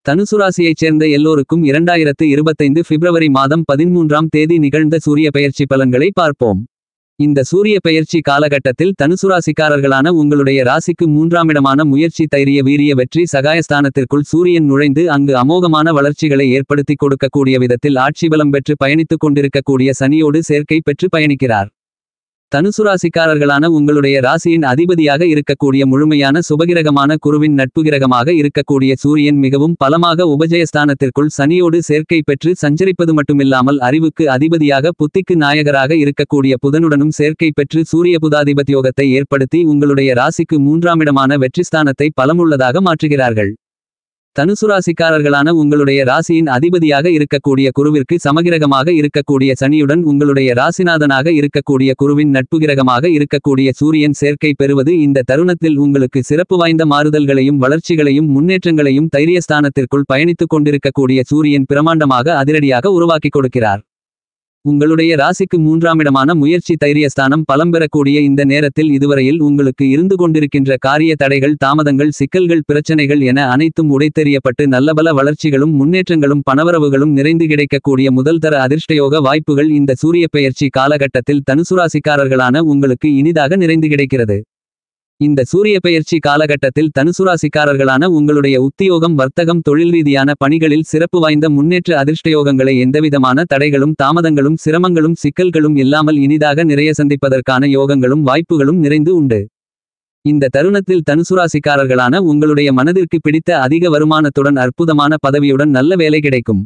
தனுசு ராசியைச் சேர்ந்த எல்லோருக்கும் 2025 பிப்ரவரி மாதம் 13ஆம் தேதி நிகழ்ந்த சூரிய பெயர்ச்சி பலன்களை பார்ப்போம். இந்த சூரிய பெயர்ச்சி காலகட்டத்தில் தனுசு ராசிக்காரர்களான உங்களுடைய ராசிக்கு 3ஆம் இடமான முயற்சி தைரிய வீரிய வெற்றி சகாயஸ்தானத்திற்குள் சூரியன் நுழைந்து அங்கு அமோகமான வளர்ச்சிகளை ஏற்படுத்திக் கொடுக்கக்கூடிய விதத்தில் ஆட்சி பலம் பெற்று பயணித்துக் கொண்டிருக்கக்கூடிய சனியோடு சேர்க்கை பெற்று பயணிக்கிறார். தனுசு ராசிக்காரர்களான உங்களுடைய ராசியின் அதிபதியாக இருக்கக்கூடிய முழுமையான சுபகிரகமான குருவின் நட்புகிரகமாக இருக்கக்கூடிய சூரியன் மிகவும் பலமாக உபஜயஸ்தானத்திற்குள் சனியோடு சேர்க்கை பெற்று சஞ்சரிப்பது மட்டுமில்லாமல் அறிவுக்கு அதிபதியாக புத்திக்கு நாயகராக இருக்கக்கூடிய புதனுடனும் சேர்க்கை பெற்று சூரிய புதாதிபத்தியோகத்தை ஏற்படுத்தி உங்களுடைய ராசிக்கு 3ஆம் இடமான வெற்றிஸ்தானத்தை பலமுள்ளதாக மாற்றுகிறார்கள். தனுசு ராசிக்காரர்களான உங்களுடைய ராசியின் அதிபதியாக இருக்கக்கூடிய குருவிற்கு சமகிரகமாக இருக்கக்கூடிய சனியுடன் உங்களுடைய ராசிநாதனாக இருக்கக்கூடிய குருவின் நட்புகிரகமாக இருக்கக்கூடிய சூரியன் சேர்க்கை பெறுவது இந்த தருணத்தில் உங்களுக்கு சிறப்பு வாய்ந்த மாறுதல்களையும் வளர்ச்சிகளையும் முன்னேற்றங்களையும் தைரியஸ்தானத்திற்குள் பயணித்துக் கொண்டிருக்கக்கூடிய சூரியன் பிரமாண்டமாக அதிரடியாக உருவாக்கிக் கொடுக்கிறார். உங்களுடைய ராசிக்கு 3ஆம் இடமான முயற்சி தைரியஸ்தானம் பலம் பெறக்கூடிய இந்த நேரத்தில் இதுவரையில் உங்களுக்கு இருந்து கொண்டிருக்கின்ற காரிய தடைகள் தாமதங்கள் சிக்கல்கள் பிரச்சனைகள் என அனைத்தும் உடைத்தெறியப்பட்டு நல்லபல வளர்ச்சிகளும் முன்னேற்றங்களும் பணவரவுகளும் நிறைந்து கிடைக்கக்கூடிய முதல் தர அதிர்ஷ்டயோக வாய்ப்புகள் இந்த சூரிய பெயர்ச்சி காலகட்டத்தில் தனுசு ராசிக்காரர்களான உங்களுக்கு இனிதாக நிறைந்து கிடைக்கிறது. இந்த சூரிய பெயர்ச்சி காலகட்டத்தில் தனுசு ராசிக்காரர்களான உங்களுடைய உத்தியோகம் வர்த்தகம் தொழில் ரீதியான பணிகளில் சிறப்பு வாய்ந்த முன்னேற்ற அதிர்ஷ்டயோகங்களை எந்தவிதமான தடைகளும் தாமதங்களும் சிரமங்களும் சிக்கல்களும் இல்லாமல் இனிதாக நிறைய சந்திப்பதற்கான யோகங்களும் வாய்ப்புகளும் நிறைந்து உண்டு. இந்த தருணத்தில் தனுசு ராசிக்காரர்களான உங்களுடைய மனதிற்கு பிடித்த அதிக வருமானத்துடன் அற்புதமான பதவியுடன் நல்ல வேலை கிடைக்கும்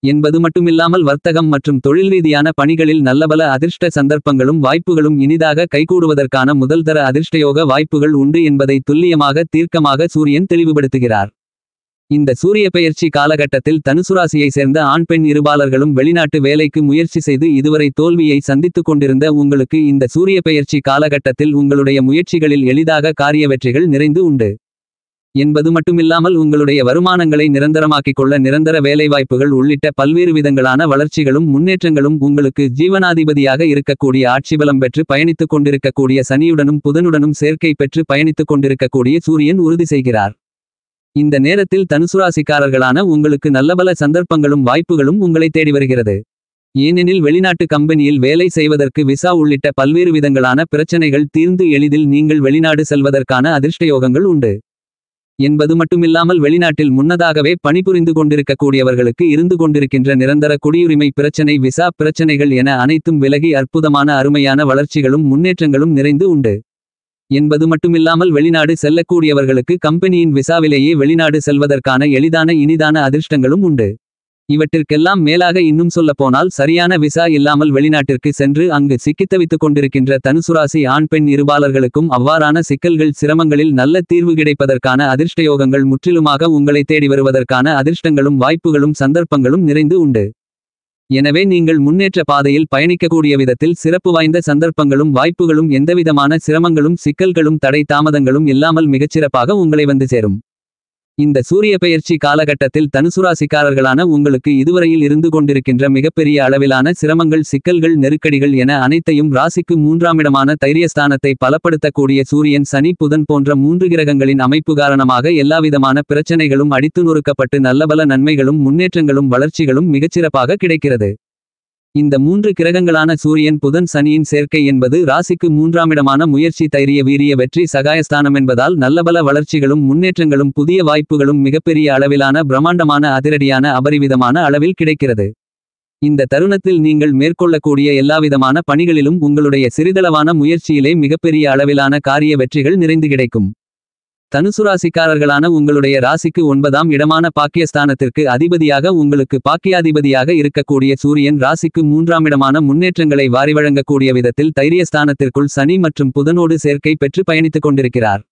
என்பது மட்டுமில்லாமல் வர்த்தகம் மற்றும் தொழில் ரீதியான பணிகளில் நல்லபல அதிர்ஷ்ட சந்தர்ப்பங்களும் வாய்ப்புகளும் இனிதாக கைகூடுவதற்கான முதல்தர அதிர்ஷ்டயோக வாய்ப்புகள் உண்டு என்பதை துல்லியமாக தீர்க்கமாக சூரியன் தெளிவுபடுத்துகிறார். இந்த சூரிய பெயர்ச்சி காலகட்டத்தில் தனுசு ராசியை சேர்ந்த ஆண் பெண் இருபாலர்களும் வெளிநாட்டு வேலைக்கு முயற்சி செய்து இதுவரை தோல்வியை சந்தித்துக் கொண்டிருந்த உங்களுக்கு இந்த சூரிய பெயர்ச்சி காலகட்டத்தில் உங்களுடைய முயற்சிகளில் எளிதாக காரிய வெற்றிகள் நிறைந்து உண்டு என்பது மட்டுமில்லாமல் உங்களுடைய வருமானங்களை நிரந்தரமாக்கிக் கொள்ள நிரந்தர வேலைவாய்ப்புகள் உள்ளிட்ட பல்வேறு விதங்களான வளர்ச்சிகளும் முன்னேற்றங்களும் உங்களுக்கு ஜீவனாதிபதியாக இருக்கக்கூடிய ஆட்சிபலம் பெற்று பயணித்துக் கொண்டிருக்கக்கூடிய சனியுடனும் புதனுடனும் சேர்க்கை பெற்று பயணித்துக் கொண்டிருக்கக்கூடிய சூரியன் உறுதி செய்கிறார். இந்த நேரத்தில் தனுசு ராசிக்காரர்களான உங்களுக்கு நல்லபல சந்தர்ப்பங்களும் வாய்ப்புகளும் உங்களை தேடி வருகிறது. ஏனெனில் வெளிநாட்டு கம்பெனியில் வேலை செய்வதற்கு விசா உள்ளிட்ட பல்வேறு விதங்களான பிரச்சனைகள் தீர்ந்து எளிதில் நீங்கள் வெளிநாடு செல்வதற்கான அதிர்ஷ்டயோகங்கள் உண்டு என்பது மட்டுமில்லாமல் வெளிநாட்டில் முன்னதாகவே பணிபுரிந்து கொண்டிருக்கக்கூடியவர்களுக்கு இருந்து கொண்டிருக்கின்ற நிரந்தர குடியுரிமை பிரச்சனை விசா பிரச்சனைகள் என அனைத்தும் விலகி அற்புதமான அருமையான வளர்ச்சிகளும் முன்னேற்றங்களும் நிறைந்து உண்டு என்பது மட்டுமில்லாமல் வெளிநாடு செல்லக்கூடியவர்களுக்கு கம்பெனியின் விசாவிலேயே வெளிநாடு செல்வதற்கான எளிதான இனிதான அதிர்ஷ்டங்களும் உண்டு. இவற்றிற்கெல்லாம் மேலாக இன்னும் சொல்லப்போனால் சரியான விசா இல்லாமல் வெளிநாட்டிற்கு சென்று அங்கு சிக்கித்தவித்துக் கொண்டிருக்கின்ற தனுசுராசி ஆண் பெண் இருபாலர்களுக்கும் அவ்வாறான சிக்கல்கள் சிரமங்களில் நல்ல தீர்வு கிடைப்பதற்கான அதிர்ஷ்டயோகங்கள் முற்றிலுமாக உங்களை தேடி வருவதற்கான அதிர்ஷ்டங்களும் வாய்ப்புகளும் சந்தர்ப்பங்களும் நிறைந்து உண்டு. எனவே நீங்கள் முன்னேற்ற பாதையில் பயணிக்கக்கூடிய விதத்தில் சிறப்பு வாய்ந்த சந்தர்ப்பங்களும் வாய்ப்புகளும் எந்தவிதமான சிரமங்களும் சிக்கல்களும் தடை தாமதங்களும் இல்லாமல் மிகச்சிறப்பாக உங்களை வந்து சேரும். இந்த சூரிய பெயர்ச்சி காலகட்டத்தில் தனுசுராசிக்காரர்களான உங்களுக்கு இதுவரையில் இருந்து கொண்டிருக்கின்ற மிகப்பெரிய அளவிலான சிரமங்கள் சிக்கல்கள் நெருக்கடிகள் என அனைத்தையும் ராசிக்கு 3ஆம் இடமான தைரியஸ்தானத்தை பலப்படுத்தக்கூடிய சூரியன் சனி புதன் போன்ற 3 கிரகங்களின் அமைப்பு காரணமாக எல்லாவிதமான பிரச்சனைகளும் அடித்து நொறுக்கப்பட்டு நல்லபல நன்மைகளும் முன்னேற்றங்களும் வளர்ச்சிகளும் மிகச்சிறப்பாக கிடைக்கிறது. இந்த 3 கிரகங்களான சூரியன் புதன் சனியின் சேர்க்கை என்பது ராசிக்கு 3ஆம் இடமான முயற்சி தைரிய வீரிய வெற்றி சகாயஸ்தானம் என்பதால் நல்லபல வளர்ச்சிகளும் முன்னேற்றங்களும் புதிய வாய்ப்புகளும் மிகப்பெரிய அளவிலான பிரம்மாண்டமான அதிரடியான அபரிவிதமான அளவில் கிடைக்கிறது. இந்த தருணத்தில் நீங்கள் மேற்கொள்ளக்கூடிய எல்லாவிதமான பணிகளிலும் உங்களுடைய சிறிதளவான முயற்சியிலே மிகப்பெரிய அளவிலான காரிய வெற்றிகள் நிறைந்து கிடைக்கும். தனுசுராசிக்காரர்களான உங்களுடைய ராசிக்கு 9ஆம் இடமான பாக்கியஸ்தானத்திற்கு அதிபதியாக உங்களுக்கு பாக்கியாதிபதியாக இருக்கக்கூடிய சூரியன் ராசிக்கு 3ஆம் இடமான முன்னேற்றங்களை வாரி வழங்கக்கூடிய விதத்தில் தைரியஸ்தானத்திற்குள் சனி மற்றும் புதனோடு சேர்க்கை பெற்று பயணித்துக் கொண்டிருக்கிறார்.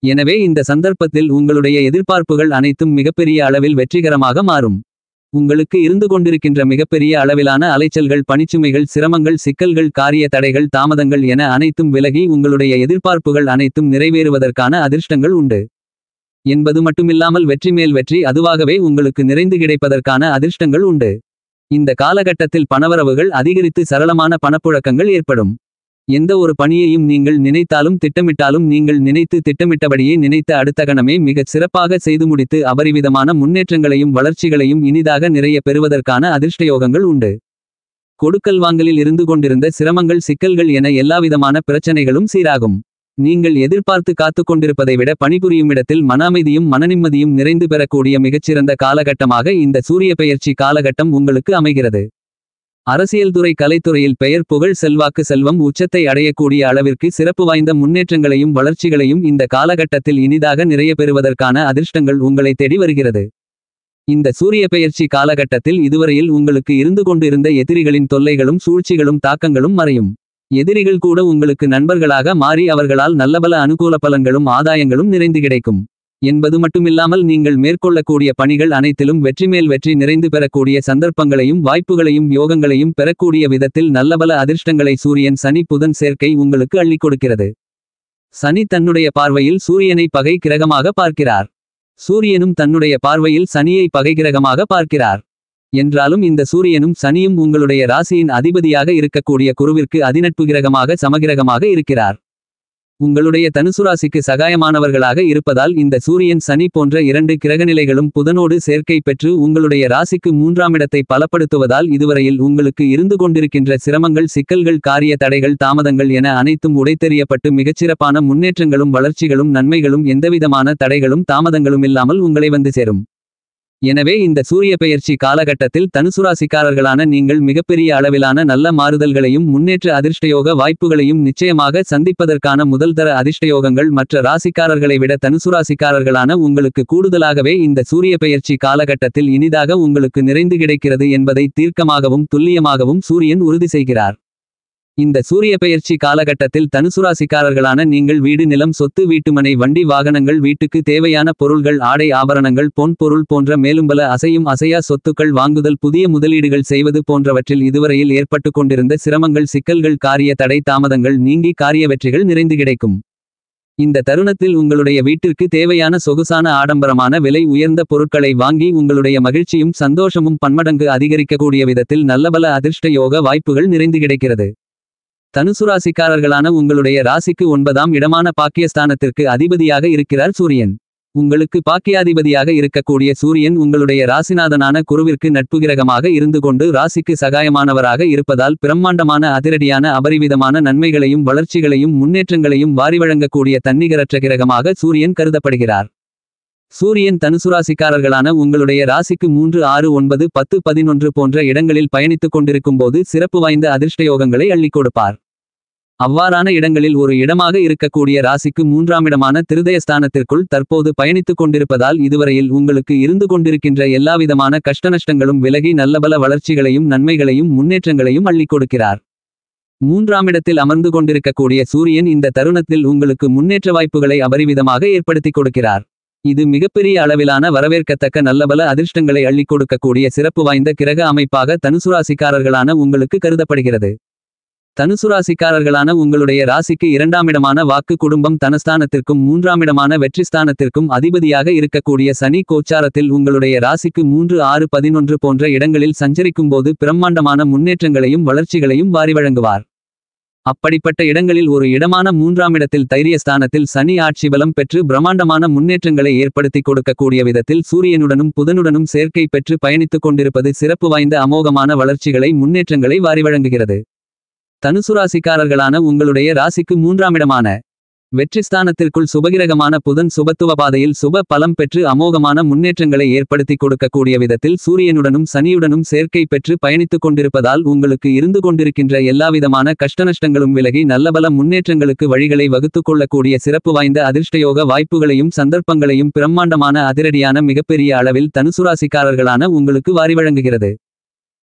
எனவே இந்த சந்தர்ப்பத்தில் உங்களுடைய எதிர்பார்ப்புகள் அனைத்தும் மிகப்பெரிய அளவில் வெற்றிகரமாக மாறும். உங்களுக்கு இருந்து கொண்டிருக்கின்ற மிகப்பெரிய அளவிலான அலைச்சல்கள் பணிச்சுமைகள் சிரமங்கள் சிக்கல்கள் காரிய தடைகள் தாமதங்கள் என அனைத்தும் விலகி உங்களுடைய எதிர்பார்ப்புகள் அனைத்தும் நிறைவேறுவதற்கான அதிர்ஷ்டங்கள் உண்டு என்பது மட்டுமில்லாமல் வெற்றி மேல் வெற்றி அதுவாகவே உங்களுக்கு நிறைந்து கிடைப்பதற்கான அதிர்ஷ்டங்கள் உண்டு. இந்த காலகட்டத்தில் பணவரவுகள் அதிகரித்து சரளமான பணப்புழக்கங்கள் ஏற்படும். எந்த ஒரு பணியையும் நீங்கள் நினைத்தாலும் திட்டமிட்டாலும் நீங்கள் நினைத்து திட்டமிட்டபடியே நினைத்த அடுத்த கணமே மிகச் சிறப்பாக செய்து முடித்து அபரிவிதமான முன்னேற்றங்களையும் வளர்ச்சிகளையும் இனிதாக நிறைய பெறுவதற்கான அதிர்ஷ்டயோகங்கள் உண்டு. கொடுக்கல் வாங்கலில் இருந்து கொண்டிருந்த சிரமங்கள் சிக்கல்கள் என எல்லாவிதமான பிரச்சனைகளும் சீராகும். நீங்கள் எதிர்பார்த்து காத்துக் கொண்டிருப்பதை விட பணிபுரியும் இடத்தில் மன அமைதியும் மனநிம்மதியும் நிறைந்து பெறக்கூடிய மிகச்சிறந்த காலகட்டமாக இந்த சூரிய பெயர்ச்சி காலகட்டம் உங்களுக்கு அமைகிறது. அரசியல்துறை கலைத்துறையில் பெயர் புகழ் செல்வாக்கு செல்வம் உச்சத்தை அடையக்கூடிய அளவிற்கு சிறப்பு வாய்ந்த முன்னேற்றங்களையும் வளர்ச்சிகளையும் இந்த காலகட்டத்தில் இனிதாக நிறைய பெறுவதற்கான அதிர்ஷ்டங்கள் உங்களை தேடி வருகிறது. இந்த சூரிய பெயர்ச்சி காலகட்டத்தில் இதுவரையில் உங்களுக்கு இருந்து கொண்டிருந்த எதிரிகளின் தொல்லைகளும் சூழ்ச்சிகளும் தாக்கங்களும் மறையும். எதிரிகள் கூட உங்களுக்கு நண்பர்களாக மாறி அவர்களால் நல்லபல அனுகூல பலன்களும் ஆதாயங்களும் நிறைந்து கிடைக்கும் என்பது மட்டுமில்லாமல் நீங்கள் மேற்கொள்ளக்கூடிய பணிகள் அனைத்திலும் வெற்றிமேல் வெற்றி நிறைந்து பெறக்கூடிய சந்தர்ப்பங்களையும் வாய்ப்புகளையும் யோகங்களையும் பெறக்கூடிய விதத்தில் நல்லபல அதிர்ஷ்டங்களை சூரியன் சனி புதன் சேர்க்கை உங்களுக்கு அள்ளிக் கொடுக்கிறது. சனி தன்னுடைய பார்வையில் சூரியனை பகை கிரகமாக பார்க்கிறார். சூரியனும் தன்னுடைய பார்வையில் சனியை பகை கிரகமாக பார்க்கிறார். என்றாலும் இந்த சூரியனும் சனியும் உங்களுடைய ராசியின் அதிபதியாக இருக்கக்கூடிய குருவிற்கு அதிநட்பு கிரகமாக சமகிரகமாக இருக்கிறார். உங்களுடைய தனுசுராசிக்கு சகாயமானவர்களாக இருப்பதால் இந்த சூரியன் சனி போன்ற 2 கிரகநிலைகளும் புதனோடு சேர்க்கை பெற்று உங்களுடைய ராசிக்கு 3ஆம் இடத்தை பலப்படுத்துவதால் இதுவரையில் உங்களுக்கு இருந்து கொண்டிருக்கின்ற சிரமங்கள் சிக்கல்கள் காரிய தடைகள் தாமதங்கள் என அனைத்தும் உடைத்தெறியப்பட்டு மிகச்சிறப்பான முன்னேற்றங்களும் வளர்ச்சிகளும் நன்மைகளும் எந்தவிதமான தடைகளும் தாமதங்களும் இல்லாமல் உங்களை வந்து சேரும். எனவே இந்த சூரிய பெயர்ச்சி காலகட்டத்தில் தனுசுராசிக்காரர்களான நீங்கள் மிகப்பெரிய அளவிலான நல்ல மாறுதல்களையும் முன்னேற்ற அதிர்ஷ்டயோக வாய்ப்புகளையும் நிச்சயமாக சந்திப்பதற்கான முதல்தர அதிர்ஷ்டயோகங்கள் மற்ற ராசிக்காரர்களை விட தனுசுராசிக்காரர்களான உங்களுக்கு கூடுதலாகவே இந்த சூரிய பெயர்ச்சி காலகட்டத்தில் இனிதாக உங்களுக்கு நிறைந்து கிடைக்கிறது என்பதை தீர்க்கமாகவும் துல்லியமாகவும் சூரியன் உறுதி செய்கிறார். இந்த சூரிய பெயர்ச்சி காலகட்டத்தில் தனுசுராசிக்காரர்களான நீங்கள் வீடு நிலம் சொத்து வீட்டுமனை வண்டி வாகனங்கள் வீட்டுக்கு தேவையான பொருள்கள் ஆடை ஆபரணங்கள் பொன் பொருள் போன்ற மேலும்பல அசையும் அசையா சொத்துக்கள் வாங்குதல் புதிய முதலீடுகள் செய்வது போன்றவற்றில் இதுவரையில் ஏற்பட்டு கொண்டிருந்த சிரமங்கள் சிக்கல்கள் காரிய தடை தாமதங்கள் நீங்கி காரிய வெற்றிகள் நிறைந்து கிடைக்கும். இந்த தருணத்தில் உங்களுடைய வீட்டிற்கு தேவையான சொகுசான ஆடம்பரமான விலை உயர்ந்த பொருட்களை வாங்கி உங்களுடைய மகிழ்ச்சியும் சந்தோஷமும் பன்மடங்கு அதிகரிக்கக்கூடிய விதத்தில் நல்லபல அதிர்ஷ்ட யோக வாய்ப்புகள் நிறைந்து கிடைக்கிறது. தனுசுராசிக்காரர்களான உங்களுடைய ராசிக்கு 9ஆம் இடமான பாக்கியஸ்தானத்திற்கு அதிபதியாக இருக்கிறார் சூரியன். உங்களுக்கு பாக்கியாதிபதியாக இருக்கக்கூடிய சூரியன் உங்களுடைய ராசிநாதனான குருவிற்கு நட்பு கிரகமாக இருந்து கொண்டு ராசிக்கு சகாயமானவராக இருப்பதால் பிரம்மாண்டமான அதிரடியான அபரிவிதமான நன்மைகளையும் வளர்ச்சிகளையும் முன்னேற்றங்களையும் வாரி வழங்கக்கூடிய தன்னிகரற்ற கிரகமாக சூரியன் கருதப்படுகிறார். சூரியன் தனுசுராசிக்காரர்களான உங்களுடைய ராசிக்கு 3 6 9 10 11 போன்ற இடங்களில் பயணித்துக் கொண்டிருக்கும் போது சிறப்பு வாய்ந்த அதிர்ஷ்டயோகங்களை அள்ளிக் கொடுப்பார். அவ்வாறான இடங்களில் ஒரு இடமாக இருக்கக்கூடிய ராசிக்கு 3ஆம் இடமான திருதயஸ்தானத்திற்குள் தற்போது பயணித்துக் கொண்டிருப்பதால் இதுவரையில் உங்களுக்கு இருந்து கொண்டிருக்கின்ற எல்லாவிதமான கஷ்டநஷ்டங்களும் விலகி நல்லபல வளர்ச்சிகளையும் நன்மைகளையும் முன்னேற்றங்களையும் அள்ளிக் கொடுக்கிறார். 3ஆம் இடத்தில் அமர்ந்து கொண்டிருக்கக்கூடிய சூரியன் இந்த தருணத்தில் உங்களுக்கு முன்னேற்ற வாய்ப்புகளை அபரிவிதமாக ஏற்படுத்திக் கொடுக்கிறார். இது மிகப்பெரிய அளவிலான வரவேற்கத்தக்க நல்லபல அதிர்ஷ்டங்களை அள்ளிக் கொடுக்கக்கூடிய சிறப்பு வாய்ந்த கிரக அமைப்பாக தனுசுராசிக்காரர்களான உங்களுக்கு கருதப்படுகிறது. தனுசுராசிக்காரர்களான உங்களுடைய ராசிக்கு 2ஆம் இடமான வாக்கு குடும்பம் தனஸ்தானத்திற்கும் 3ஆம் இடமான வெற்றிஸ்தானத்திற்கும் அதிபதியாக இருக்கக்கூடிய சனி கோச்சாரத்தில் உங்களுடைய ராசிக்கு 3 6 11 போன்ற இடங்களில் சஞ்சரிக்கும் போது பிரம்மாண்டமான முன்னேற்றங்களையும் வளர்ச்சிகளையும் வாரி வழங்குவார். அப்படிப்பட்ட இடங்களில் ஒரு இடமான 3ஆம் இடத்தில் தைரியஸ்தானத்தில் சனி ஆட்சி பலம் பெற்று பிரம்மாண்டமான முன்னேற்றங்களை ஏற்படுத்தி கொடுக்கக்கூடிய விதத்தில் சூரியனுடனும் புதனுடனும் சேர்க்கை பெற்று பயணித்துக் கொண்டிருப்பது சிறப்பு வாய்ந்த அமோகமான வளர்ச்சிகளை முன்னேற்றங்களை வாரி வழங்குகிறது. தனுசுராசிக்காரர்களான உங்களுடைய ராசிக்கு 3ஆம் இடமான வெற்றிஸ்தானத்திற்குள் சுபகிரகமான புதன் சுபத்துவ பாதையில் சுப பலம் பெற்று அமோகமான முன்னேற்றங்களை ஏற்படுத்தி கொடுக்கக்கூடிய விதத்தில் சூரியனுடனும் சனியுடனும் சேர்க்கை பெற்று பயணித்துக் கொண்டிருப்பதால் உங்களுக்கு இருந்து கொண்டிருக்கின்ற எல்லாவிதமான கஷ்டநஷ்டங்களும் விலகி நல்லபல முன்னேற்றங்களுக்கு வழிகளை வகுத்துக் கொள்ளக்கூடிய சிறப்பு வாய்ந்த அதிர்ஷ்டயோக வாய்ப்புகளையும் சந்தர்ப்பங்களையும் பிரம்மாண்டமான அதிரடியான மிகப்பெரிய அளவில் தனுசுராசிக்காரர்களான உங்களுக்கு வாரி வழங்குகிறது.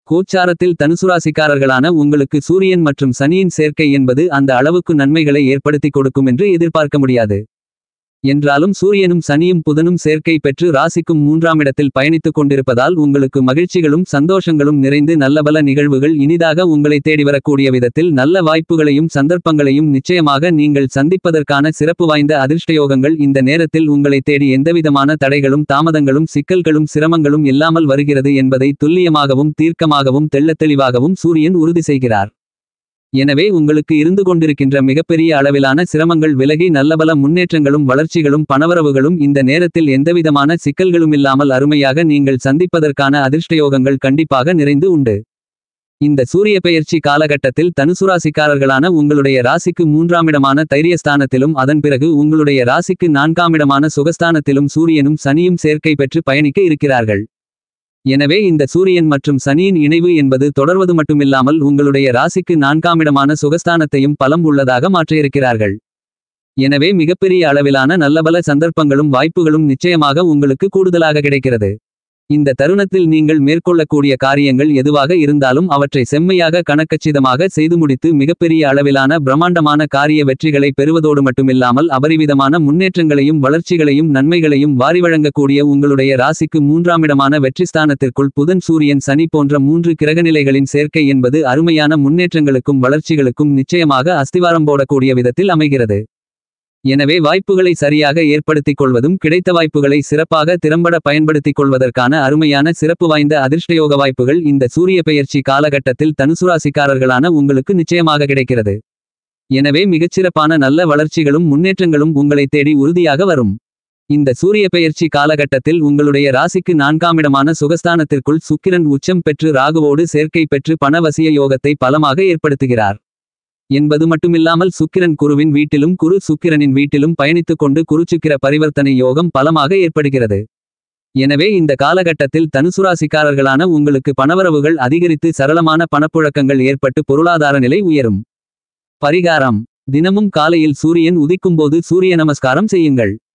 கோச்சாரத்தில் தனுசுராசிக்காரர்களான உங்களுக்கு சூரியன் மற்றும் சனியின் சேர்க்கை என்பது அந்த அளவுக்கு நன்மைகளை ஏற்படுத்தி கொடுக்கும் என்று எதிர்பார்க்க முடியாது. என்றாலும் சூரியனும் சனியும் புதனும் சேர்க்கை பெற்று ராசிக்கும் 3ஆம் இடத்தில் பயணித்துக் கொண்டிருப்பதால் உங்களுக்கு மகிழ்ச்சிகளும் சந்தோஷங்களும் நிறைந்து நல்லபல நிகழ்வுகள் இனிதாக உங்களை தேடி வரக்கூடிய விதத்தில் நல்ல வாய்ப்புகளையும் சந்தர்ப்பங்களையும் நிச்சயமாக நீங்கள் சந்திப்பதற்கான சிறப்பு வாய்ந்த அதிர்ஷ்டயோகங்கள் இந்த நேரத்தில் உங்களை தேடி எந்தவிதமான தடைகளும் தாமதங்களும் சிக்கல்களும் சிரமங்களும் இல்லாமல் வருகிறது என்பதை துல்லியமாகவும் தீர்க்கமாகவும் தெள்ளத்தெளிவாகவும் சூரியன் உறுதி செய்கிறார். எனவே உங்களுக்கு இருந்து கொண்டிருக்கின்ற மிகப்பெரிய அளவிலான சிரமங்கள் விலகி நல்லபல முன்னேற்றங்களும் வளர்ச்சிகளும் பணவரவுகளும் இந்த நேரத்தில் எந்தவிதமான சிக்கல்களுமில்லாமல் அருமையாக நீங்கள் சந்திப்பதற்கான அதிர்ஷ்டயோகங்கள் கண்டிப்பாக நிறைந்து உண்டு. இந்த சூரிய பெயர்ச்சி காலகட்டத்தில் தனுசுராசிக்காரர்களான உங்களுடைய ராசிக்கு 3ஆம் இடமான தைரியஸ்தானத்திலும் அதன் பிறகு உங்களுடைய ராசிக்கு 4ஆம் இடமான சுகஸ்தானத்திலும் சூரியனும் சனியும் சேர்க்கை பெற்று பயணிக்க இருக்கிறார்கள். எனவே இந்த சூரியன் மற்றும் சனியின் இணைவு என்பது தொடர்வது மட்டுமில்லாமல் உங்களுடைய ராசிக்கு 4ஆம் இடமான சுகஸ்தானத்தையும் பலம் உள்ளதாக மாற்ற இருக்கிறார்கள். எனவே மிகப்பெரிய அளவிலான நல்லபல சந்தர்ப்பங்களும் வாய்ப்புகளும் நிச்சயமாக உங்களுக்கு கூடுதலாக கிடைக்கிறது. இந்த தருணத்தில் நீங்கள் மேற்கொள்ளக்கூடிய காரியங்கள் எதுவாக இருந்தாலும் அவற்றை செம்மையாக கணக்கச்சிதமாக செய்து முடித்து மிகப்பெரிய அளவிலான பிரம்மாண்டமான காரிய வெற்றிகளை பெறுவதோடு மட்டுமில்லாமல் அபரிவிதமான முன்னேற்றங்களையும் வளர்ச்சிகளையும் நன்மைகளையும் வாரி வழங்கக்கூடிய உங்களுடைய ராசிக்கு 3ஆம் இடமான வெற்றிஸ்தானத்திற்குள் புதன் சூரியன் சனி போன்ற 3 கிரகநிலைகளின் சேர்க்கை என்பது அருமையான முன்னேற்றங்களுக்கும் வளர்ச்சிகளுக்கும் நிச்சயமாக அஸ்திவாரம் போடக்கூடிய விதத்தில் அமைகிறது. எனவே வாய்ப்புகளை சரியாக ஏற்படுத்திக் கொள்வதும் கிடைத்த வாய்ப்புகளை சிறப்பாக திறம்பட பயன்படுத்திக் கொள்வதற்கான அருமையான சிறப்பு வாய்ந்த அதிர்ஷ்டயோக வாய்ப்புகள் இந்த சூரிய பெயர்ச்சி காலகட்டத்தில் தனுசுராசிக்காரர்களான உங்களுக்கு நிச்சயமாக கிடைக்கிறது. எனவே மிகச்சிறப்பான நல்ல வளர்ச்சிகளும் முன்னேற்றங்களும் உங்களை தேடி உறுதியாக வரும். இந்த சூரிய பெயர்ச்சி காலகட்டத்தில் உங்களுடைய ராசிக்கு 4ஆம் இடமான சுகஸ்தானத்திற்குள் சுக்கிரன் உச்சம் பெற்று ராகுவோடு சேர்க்கை பெற்று பணவசிய யோகத்தை பலமாக ஏற்படுத்துகிறார் என்பது மட்டுமில்லாமல் சுக்கிரன் குருவின் வீட்டிலும் குரு சுக்கிரனின் வீட்டிலும் பயணித்துக் கொண்டு குருச்சுக்கிர பரிவர்த்தனை யோகம் பலமாக ஏற்படுகிறது. எனவே இந்த காலகட்டத்தில் தனுசுராசிக்காரர்களான உங்களுக்கு பணவரவுகள் அதிகரித்து சரளமான பணப்புழக்கங்கள் ஏற்பட்டு பொருளாதார நிலை உயரும். பரிகாரம்: தினமும் காலையில் சூரியன் உதிக்கும்போது சூரிய நமஸ்காரம் செய்யுங்கள்.